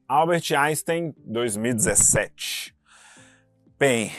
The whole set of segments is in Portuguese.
Albert Einstein, 2017. Bem,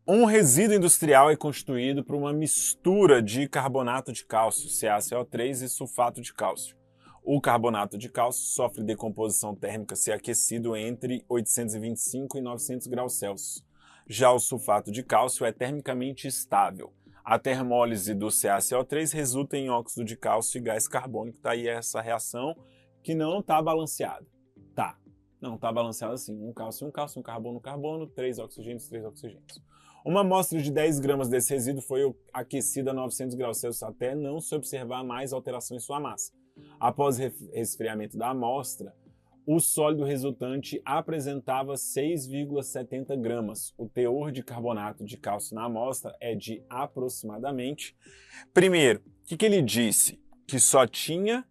um resíduo industrial é constituído por uma mistura de carbonato de cálcio, CaCO3, e sulfato de cálcio. O carbonato de cálcio sofre decomposição térmica se aquecido entre 825 e 900 graus Celsius. Já o sulfato de cálcio é termicamente estável. A termólise do CaCO3 resulta em óxido de cálcio e gás carbônico. Tá aí essa reação que não está balanceada. Tá, não está balanceada assim. Um cálcio, um carbono, carbono, 3 oxigênios, 3 oxigênios. Uma amostra de 10 gramas desse resíduo foi aquecida a 900 graus Celsius até não se observar mais alteração em sua massa. Após resfriamento da amostra, o sólido resultante apresentava 6,70 gramas. O teor de carbonato de cálcio na amostra é de aproximadamente... Primeiro, o que ele disse? Que só tinha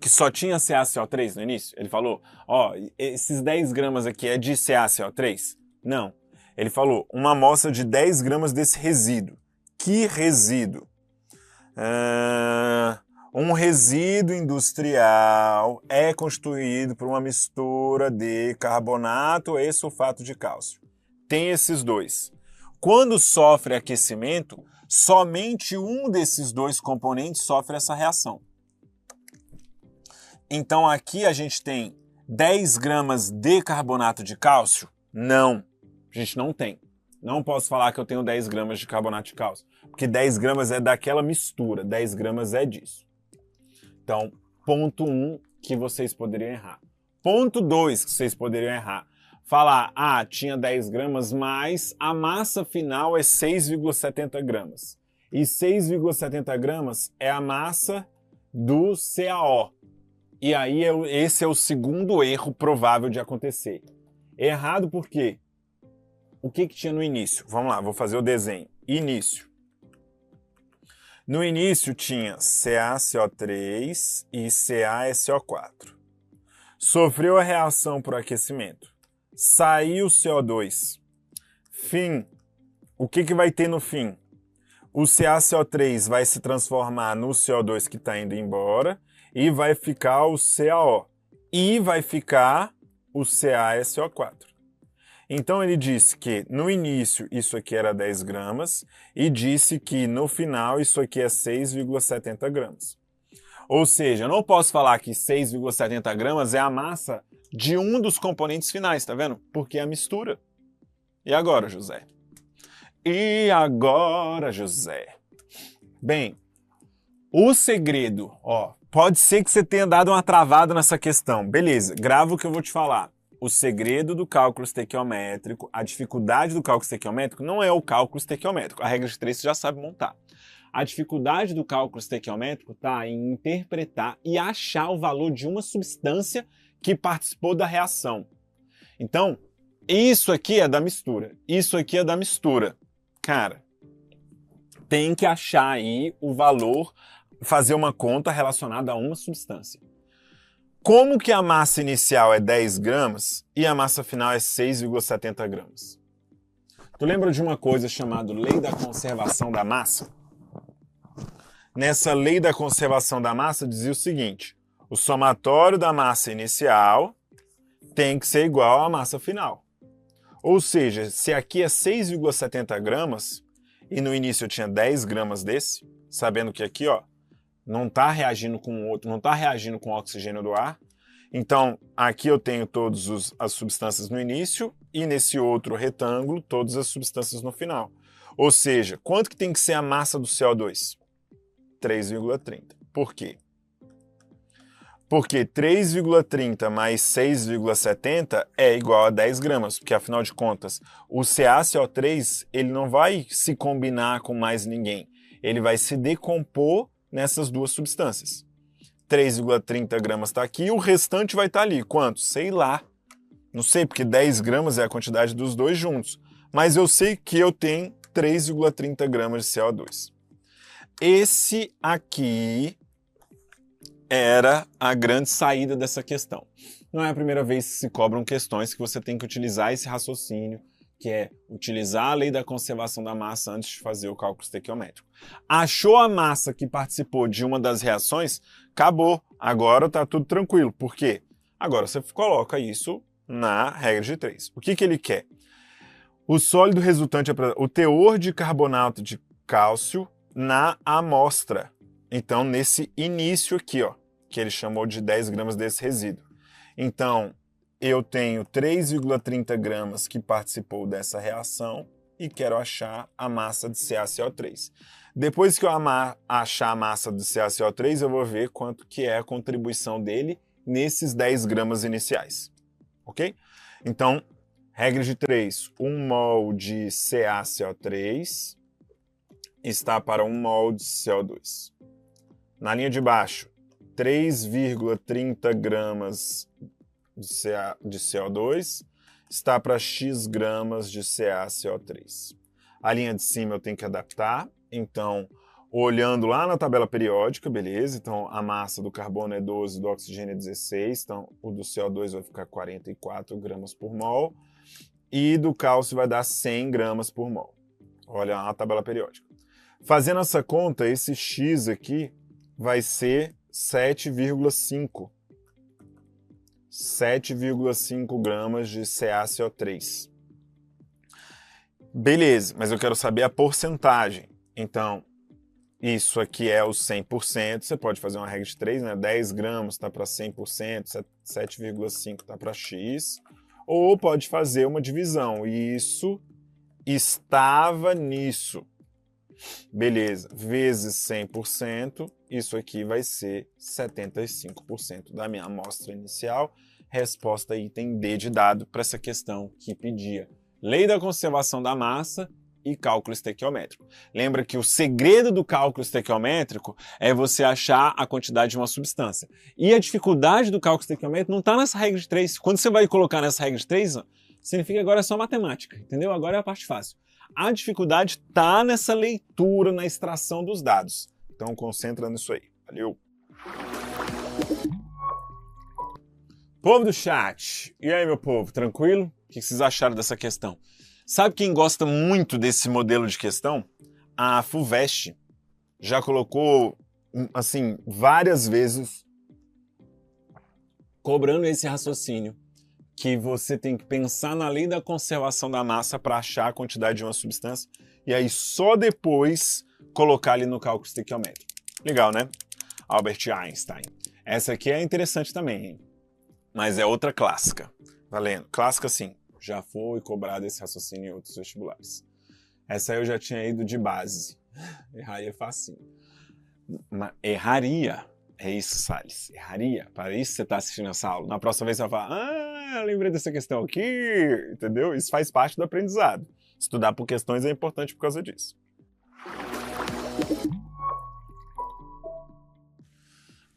CaCO3 no início? Ele falou, ó, esses 10 gramas aqui é de CaCO3? Não. Ele falou, uma amostra de 10 gramas desse resíduo. Que resíduo? Um resíduo industrial é constituído por uma mistura de carbonato e sulfato de cálcio. Tem esses dois. Quando sofre aquecimento, somente um desses dois componentes sofre essa reação. Então aqui a gente tem 10 gramas de carbonato de cálcio? Não, a gente não tem. Não posso falar que eu tenho 10 gramas de carbonato de cálcio, porque 10 gramas é daquela mistura, 10 gramas é disso. Então, ponto 1 que vocês poderiam errar. Ponto 2 que vocês poderiam errar. Falar, tinha 10 gramas, mas a massa final é 6,70 gramas. E 6,70 gramas é a massa do CaO. E aí, esse é o segundo erro provável de acontecer. Errado por quê? O que tinha no início? Vamos lá, vou fazer o desenho. Início. No início tinha CaCO3 e CaSO4. Sofreu a reação por aquecimento. Saiu o CO2. Fim. O que vai ter no fim? O CaCO3 vai se transformar no CO2 que está indo embora e vai ficar o CaO. E vai ficar o CaSO4. Então ele disse que no início isso aqui era 10 gramas e disse que no final isso aqui é 6,70 gramas. Ou seja, eu não posso falar que 6,70 gramas é a massa de um dos componentes finais, tá vendo? Porque é a mistura. E agora, José? Bem, o segredo, pode ser que você tenha dado uma travada nessa questão. Beleza, grava o que eu vou te falar. O segredo do cálculo estequiométrico, a dificuldade do cálculo estequiométrico não é o cálculo estequiométrico. A regra de 3 você já sabe montar. A dificuldade do cálculo estequiométrico está em interpretar e achar o valor de uma substância que participou da reação. Então, isso aqui é da mistura. Isso aqui é da mistura. Cara, tem que achar aí o valor, fazer uma conta relacionada a uma substância. Como que a massa inicial é 10 gramas e a massa final é 6,70 gramas? Tu lembra de uma coisa chamada Lei da Conservação da Massa? Nessa Lei da Conservação da Massa dizia o seguinte, o somatório da massa inicial tem que ser igual à massa final. Ou seja, se aqui é 6,70 gramas e no início eu tinha 10 gramas desse, sabendo que aqui, não está reagindo com o outro, não está reagindo com o oxigênio do ar. Então, aqui eu tenho todas as substâncias no início e nesse outro retângulo, todas as substâncias no final. Ou seja, quanto que tem que ser a massa do CO2? 3,30. Por quê? Porque 3,30 mais 6,70 é igual a 10 gramas, porque afinal de contas, o CaCO3 ele não vai se combinar com mais ninguém, ele vai se decompor nessas duas substâncias. 3,30 gramas está aqui, o restante vai estar ali. Quanto? Sei lá. Não sei, porque 10 gramas é a quantidade dos dois juntos. Mas eu sei que eu tenho 3,30 gramas de CO2. Esse aqui era a grande saída dessa questão. Não é a primeira vez que se cobram questões que você tem que utilizar esse raciocínio, que é utilizar a lei da conservação da massa antes de fazer o cálculo estequiométrico. Achou a massa que participou de uma das reações? Acabou. Agora está tudo tranquilo. Por quê? Agora você coloca isso na regra de 3. O que ele quer? O sólido resultante, o teor de carbonato de cálcio na amostra. Então, nesse início aqui, ó, que ele chamou de 10 gramas desse resíduo. Então, eu tenho 3,30 gramas que participou dessa reação e quero achar a massa de CaCO3. Depois que eu achar a massa de CaCO3, eu vou ver quanto que é a contribuição dele nesses 10 gramas iniciais. Ok? Então, regra de 3, 1 mol de CaCO3 está para 1 mol de CO2. Na linha de baixo, 3,30 gramas de CO2 está para X gramas de CaCO3. A linha de cima eu tenho que adaptar, então, olhando lá na tabela periódica, beleza? Então, a massa do carbono é 12, do oxigênio é 16, então o do CO2 vai ficar 44 gramas por mol, e do cálcio vai dar 100 gramas por mol. Olha lá a tabela periódica. Fazendo essa conta, esse X aqui vai ser 7,5 gramas de CaCO3. Beleza, mas eu quero saber a porcentagem. Então, isso aqui é os 100%, você pode fazer uma regra de 3, né? 10 gramas está para 100%, 7,5 está para X, ou pode fazer uma divisão, isso estava nisso. Beleza, vezes 100%, isso aqui vai ser 75% da minha amostra inicial. Resposta item D de dado para essa questão que pedia lei da conservação da massa e cálculo estequiométrico. Lembra que o segredo do cálculo estequiométrico é você achar a quantidade de uma substância. E a dificuldade do cálculo estequiométrico não está nessa regra de 3. Quando você vai colocar nessa regra de 3, significa que agora é só matemática, entendeu? Agora é a parte fácil. A dificuldade está nessa leitura, na extração dos dados. Então concentra nisso aí. Valeu! Povo do chat, e aí meu povo, tranquilo? O que vocês acharam dessa questão? Sabe quem gosta muito desse modelo de questão? A FUVEST já colocou, assim, várias vezes cobrando esse raciocínio que você tem que pensar na lei da conservação da massa para achar a quantidade de uma substância e aí só depois colocar ali no cálculo estequiométrico. Legal, né? Albert Einstein. Essa aqui é interessante também, hein? Mas é outra clássica. Valendo. Clássica, sim. Já foi cobrado esse raciocínio em outros vestibulares. Essa aí eu já tinha ido de base. Erraria facinho. Erraria. É isso, Salles. Erraria. Para isso você está assistindo essa aula. Na próxima vez você vai falar, lembrei dessa questão aqui. Entendeu? Isso faz parte do aprendizado. Estudar por questões é importante por causa disso.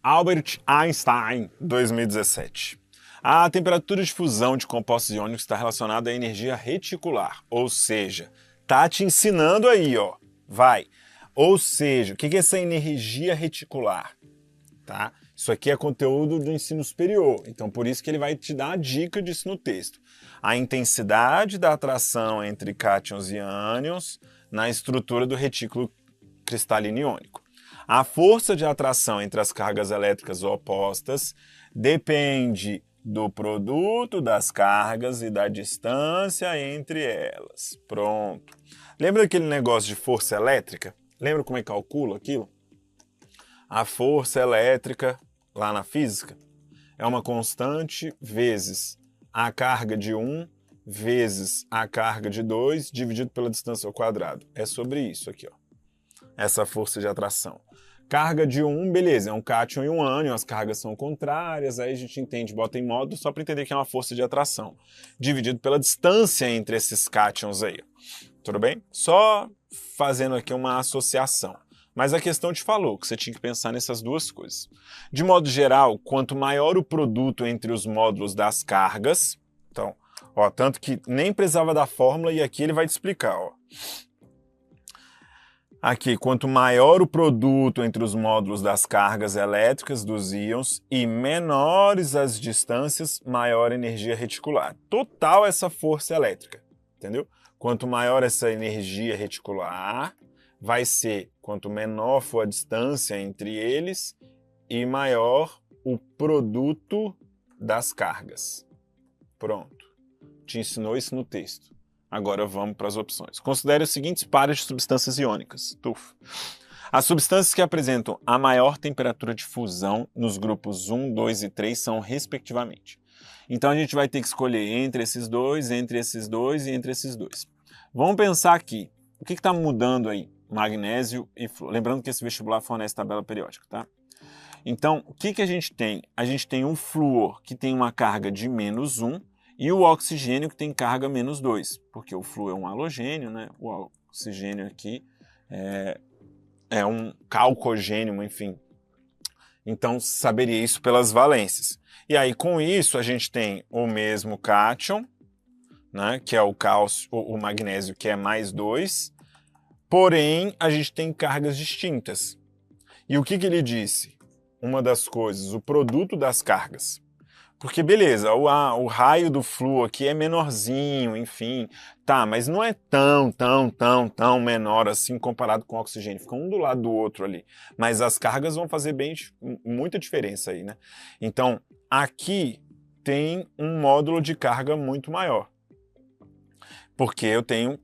Albert Einstein, 2017. A temperatura de fusão de compostos iônicos está relacionada à energia reticular, ou seja, tá te ensinando aí, ó, vai. Ou seja, o que é essa energia reticular? Tá? Isso aqui é conteúdo do ensino superior, então por isso que ele vai te dar a dica disso no texto. A intensidade da atração entre cátions e ânions na estrutura do retículo cristalino iônico. A força de atração entre as cargas elétricas opostas depende do produto das cargas e da distância entre elas. Pronto. Lembra daquele negócio de força elétrica? Lembra como é que calcula aquilo? A força elétrica, lá na física, é uma constante vezes a carga de 1 vezes a carga de 2 dividido pela distância ao quadrado. É sobre isso aqui, ó. Essa força de atração. Carga de 1, beleza, é um cátion e um ânion, as cargas são contrárias, aí a gente entende, bota em módulo só para entender que é uma força de atração, dividido pela distância entre esses cátions aí. Tudo bem? Só fazendo aqui uma associação. Mas a questão te falou que você tinha que pensar nessas duas coisas. De modo geral, quanto maior o produto entre os módulos das cargas, então, ó, tanto que nem precisava da fórmula e aqui ele vai te explicar, ó. Aqui, quanto maior o produto entre os módulos das cargas elétricas dos íons e menores as distâncias, maior a energia reticular. Total essa força elétrica, entendeu? Quanto maior essa energia reticular, vai ser quanto menor for a distância entre eles e maior o produto das cargas. Pronto. Te ensinou isso no texto. Agora vamos para as opções. Considere os seguintes pares de substâncias iônicas. TUF. As substâncias que apresentam a maior temperatura de fusão nos grupos 1, 2 e 3 são respectivamente. Então a gente vai ter que escolher entre esses dois, entre esses dois e entre esses dois. Vamos pensar aqui. O que está mudando aí? Magnésio e flúor. Lembrando que esse vestibular fornece tabela periódica, tá? Então, o que a gente tem? A gente tem o flúor, que tem uma carga de -1, e o oxigênio, que tem carga -2, porque o flúor é um halogênio, né? O oxigênio aqui é um calcogênio, enfim. Então, saberia isso pelas valências. E aí, com isso, a gente tem o mesmo cátion, né? Que é o cálcio, o magnésio, que é +2, porém, a gente tem cargas distintas. E o que ele disse? Uma das coisas, o produto das cargas. Porque, beleza, o raio do flúor aqui é menorzinho, enfim, tá, mas não é tão menor assim comparado com o oxigênio. Fica um do lado do outro ali. Mas as cargas vão fazer muita diferença aí, né? Então, aqui tem um módulo de carga muito maior. Porque eu tenho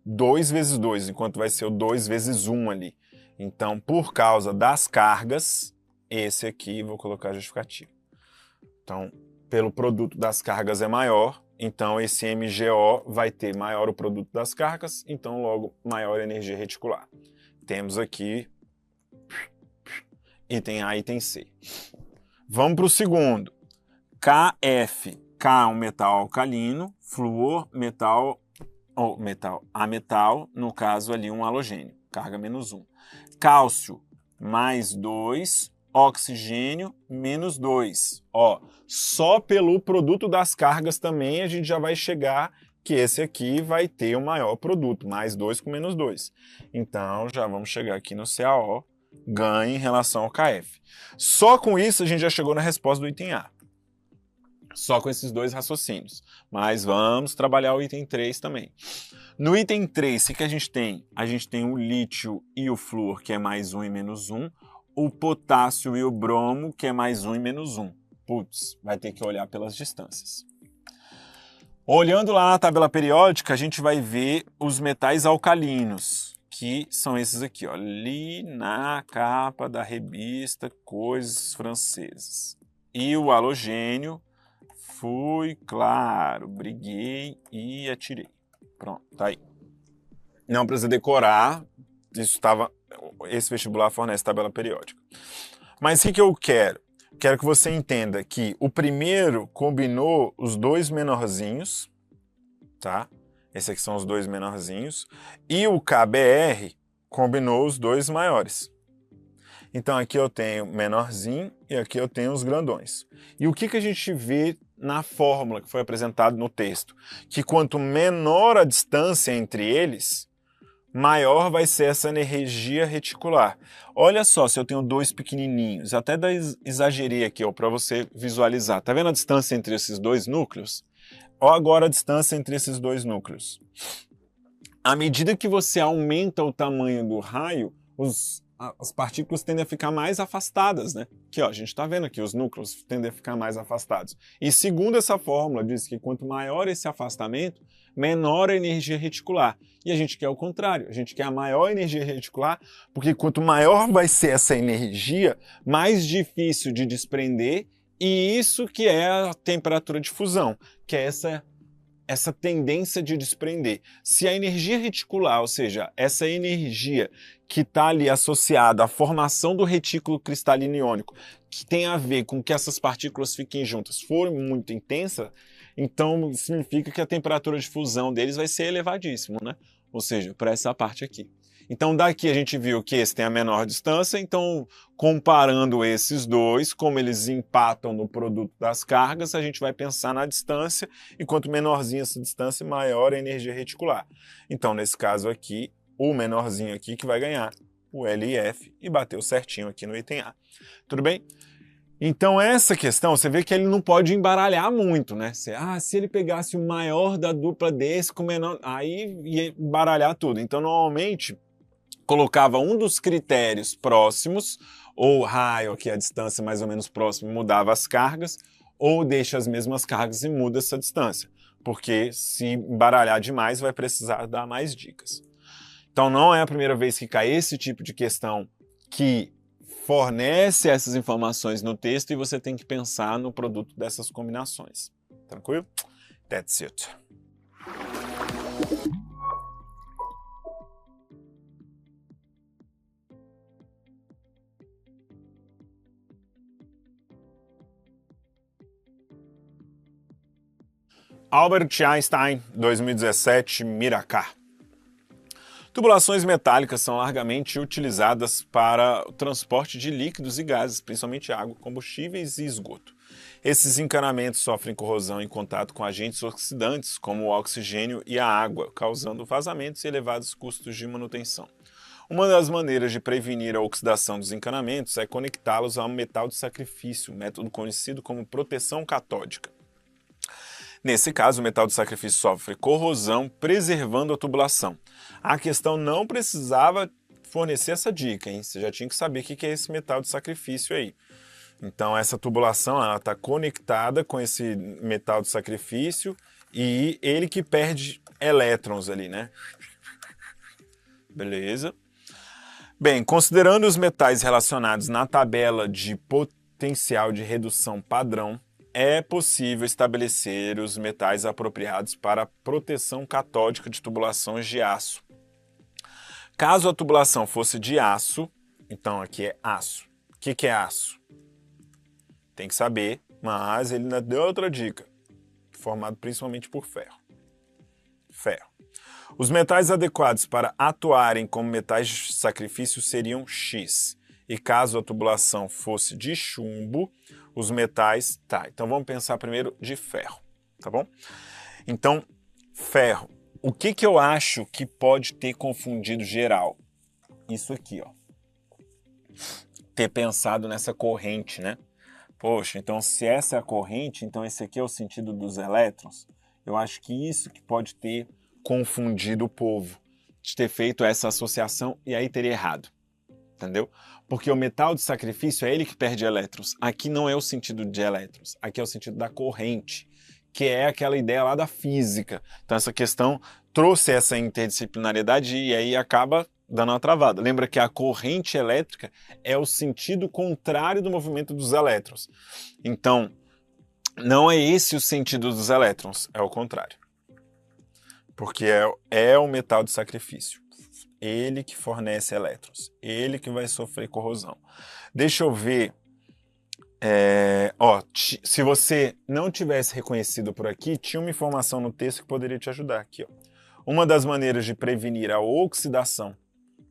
2 vezes 2, enquanto vai ser o 2 vezes 1 ali. Então, por causa das cargas, esse aqui, vou colocar justificativo. Então, pelo produto das cargas é maior, então esse MgO vai ter maior o produto das cargas, então logo maior energia reticular. Temos aqui item A e item C. Vamos para o segundo. KF. K é um metal alcalino, flúor, ametal, no caso ali um halogênio, carga -1. Cálcio, +2, oxigênio, -2. Ó, só pelo produto das cargas também a gente já vai chegar que esse aqui vai ter o maior produto, +2 com -2. Então já vamos chegar aqui no CaO, ganha em relação ao KF. Só com isso a gente já chegou na resposta do item A. Só com esses dois raciocínios. Mas vamos trabalhar o item 3 também. No item 3, o que a gente tem? A gente tem o lítio e o flúor, que é +1 e -1. O potássio e o bromo, que é +1 e -1. Putz, vai ter que olhar pelas distâncias. Olhando lá na tabela periódica, a gente vai ver os metais alcalinos, que são esses aqui, ó, ali na capa da revista Coisas Francesas. E o halogênio, fui claro, briguei e atirei. Pronto, tá aí. Não precisa decorar, esse vestibular fornece tabela periódica. Mas o que eu quero? Quero que você entenda que o primeiro combinou os dois menorzinhos, tá? Esses aqui são os dois menorzinhos. E o KBR combinou os dois maiores. Então aqui eu tenho menorzinho e aqui eu tenho os grandões. E o que a gente vê na fórmula que foi apresentada no texto? Que quanto menor a distância entre eles, maior vai ser essa energia reticular. Olha só, se eu tenho dois pequenininhos, até exagerei aqui para você visualizar. Tá vendo a distância entre esses dois núcleos? Olha agora a distância entre esses dois núcleos. À medida que você aumenta o tamanho do raio, as partículas tendem a ficar mais afastadas, né? Aqui, ó, a gente está vendo aqui, os núcleos tendem a ficar mais afastados. E segundo essa fórmula, diz que quanto maior esse afastamento, menor a energia reticular. E a gente quer o contrário, a gente quer a maior energia reticular, porque quanto maior vai ser essa energia, mais difícil de desprender, e isso que é a temperatura de fusão, que é essa tendência de desprender. Se a energia reticular, ou seja, essa energia que está ali associada à formação do retículo cristalino iônico, que tem a ver com que essas partículas fiquem juntas, for muito intensa, então significa que a temperatura de fusão deles vai ser elevadíssima, né? Ou seja, para essa parte aqui. Então daqui a gente viu que esse tem a menor distância, então comparando esses dois, como eles empatam no produto das cargas, a gente vai pensar na distância, e quanto menorzinha essa distância, maior a energia reticular. Então nesse caso aqui, o menorzinho aqui que vai ganhar o LIF e bateu certinho aqui no item A. Tudo bem? Então essa questão, você vê que ele não pode embaralhar muito, né? Se ele pegasse o maior da dupla desse com o menor, aí ia embaralhar tudo. Então normalmente colocava um dos critérios próximos ou raio, aqui a distância mais ou menos próxima, mudava as cargas, ou deixa as mesmas cargas e muda essa distância, porque se embaralhar demais vai precisar dar mais dicas. Então não é a primeira vez que cai esse tipo de questão que fornece essas informações no texto e você tem que pensar no produto dessas combinações. Tranquilo? That's it. Albert Einstein, 2017, Miracá. Tubulações metálicas são largamente utilizadas para o transporte de líquidos e gases, principalmente água, combustíveis e esgoto. Esses encanamentos sofrem corrosão em contato com agentes oxidantes, como o oxigênio e a água, causando vazamentos e elevados custos de manutenção. Uma das maneiras de prevenir a oxidação dos encanamentos é conectá-los a um metal de sacrifício, método conhecido como proteção catódica. Nesse caso, o metal de sacrifício sofre corrosão, preservando a tubulação. A questão não precisava fornecer essa dica, hein? Você já tinha que saber o que é esse metal de sacrifício aí. Então, essa tubulação está conectada com esse metal de sacrifício e ele que perde elétrons ali, né? Beleza. Bem, considerando os metais relacionados na tabela de potencial de redução padrão, é possível estabelecer os metais apropriados para a proteção catódica de tubulações de aço. Caso a tubulação fosse de aço, então aqui é aço. O que é aço? Tem que saber, mas ele ainda deu outra dica, formado principalmente por ferro. Ferro. Os metais adequados para atuarem como metais de sacrifício seriam X. E caso a tubulação fosse de chumbo, os metais... Tá, então vamos pensar primeiro de ferro, tá bom? Então, ferro. O que eu acho que pode ter confundido geral? Isso aqui, ó. Ter pensado nessa corrente, né? Poxa, então se essa é a corrente, então esse aqui é o sentido dos elétrons. Eu acho que isso que pode ter confundido o povo, de ter feito essa associação e aí teria errado. Entendeu? Porque o metal de sacrifício é ele que perde elétrons. Aqui não é o sentido de elétrons, aqui é o sentido da corrente, que é aquela ideia lá da física. Então essa questão trouxe essa interdisciplinariedade e aí acaba dando uma travada. Lembra que a corrente elétrica é o sentido contrário do movimento dos elétrons. Então, não é esse o sentido dos elétrons, é o contrário. Porque é o metal de sacrifício. Ele que fornece elétrons, ele que vai sofrer corrosão. Deixa eu ver, se você não tivesse reconhecido por aqui, tinha uma informação no texto que poderia te ajudar aqui. Ó. Uma das maneiras de prevenir a oxidação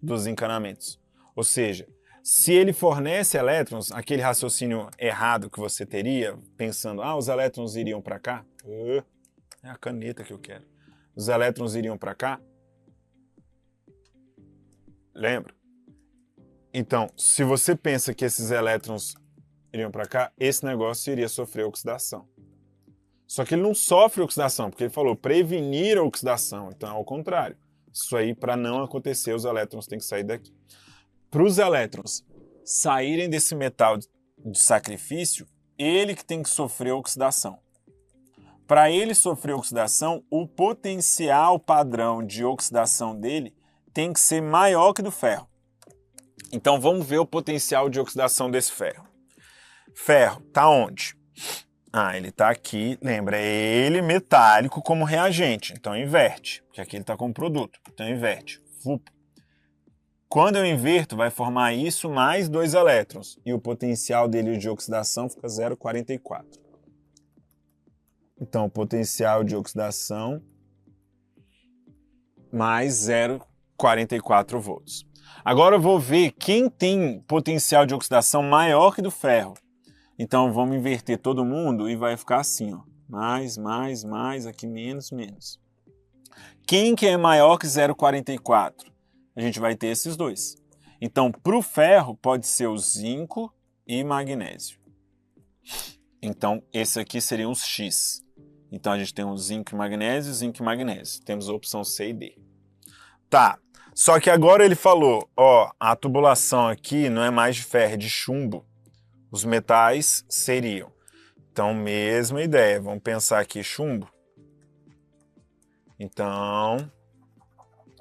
dos encanamentos, ou seja, se ele fornece elétrons, aquele raciocínio errado que você teria, pensando, os elétrons iriam para cá, é a caneta que eu quero, os elétrons iriam para cá, lembra? Então, se você pensa que esses elétrons iriam para cá, esse negócio iria sofrer oxidação. Só que ele não sofre oxidação, porque ele falou prevenir a oxidação. Então, é ao contrário. Isso aí, para não acontecer, os elétrons têm que sair daqui. Para os elétrons saírem desse metal de sacrifício, ele que tem que sofrer oxidação. Para ele sofrer oxidação, o potencial padrão de oxidação dele tem que ser maior que do ferro. Então vamos ver o potencial de oxidação desse ferro. Ferro está onde? Ele está aqui, lembra, é ele metálico como reagente, então inverte, porque aqui ele está como produto, então inverte. Quando eu inverto, vai formar isso mais 2 elétrons, e o potencial dele de oxidação fica 0,44. Então o potencial de oxidação mais 0,44 volts. Agora eu vou ver quem tem potencial de oxidação maior que do ferro. Então vamos inverter todo mundo e vai ficar assim, ó. Mais, aqui menos. Quem que é maior que 0,44? A gente vai ter esses dois. Então para o ferro pode ser o zinco e magnésio. Então esse aqui seria os X. Então a gente tem o zinco e magnésio. Temos a opção C e D. Tá. Só que agora ele falou, ó, a tubulação aqui não é mais de ferro, é de chumbo. Os metais seriam. Então, mesma ideia. Vamos pensar aqui chumbo. Então,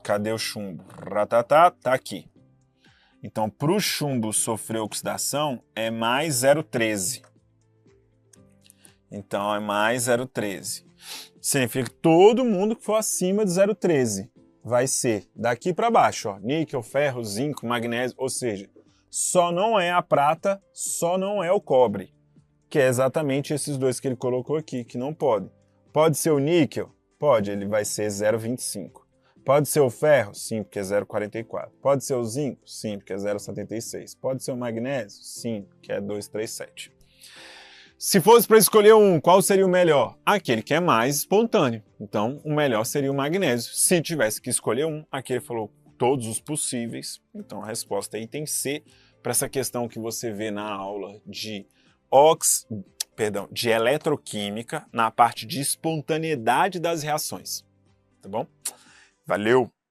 cadê o chumbo? Ratatá, tá aqui. Então, para o chumbo sofrer oxidação, é mais 0,13. Então, é mais 0,13. Significa que todo mundo que for acima de 0,13 vai ser daqui para baixo, ó, níquel, ferro, zinco, magnésio, ou seja, só não é a prata, só não é o cobre, que é exatamente esses dois que ele colocou aqui, que não podem. Pode ser o níquel? Pode, ele vai ser 0,25. Pode ser o ferro? Sim, porque é 0,44. Pode ser o zinco? Sim, porque é 0,76. Pode ser o magnésio? Sim, que é 2,37. Se fosse para escolher um, qual seria o melhor? Aquele que é mais espontâneo. Então, o melhor seria o magnésio. Se tivesse que escolher um, aqui ele falou todos os possíveis. Então, a resposta é item C, para essa questão que você vê na aula de eletroquímica, na parte de espontaneidade das reações. Tá bom? Valeu!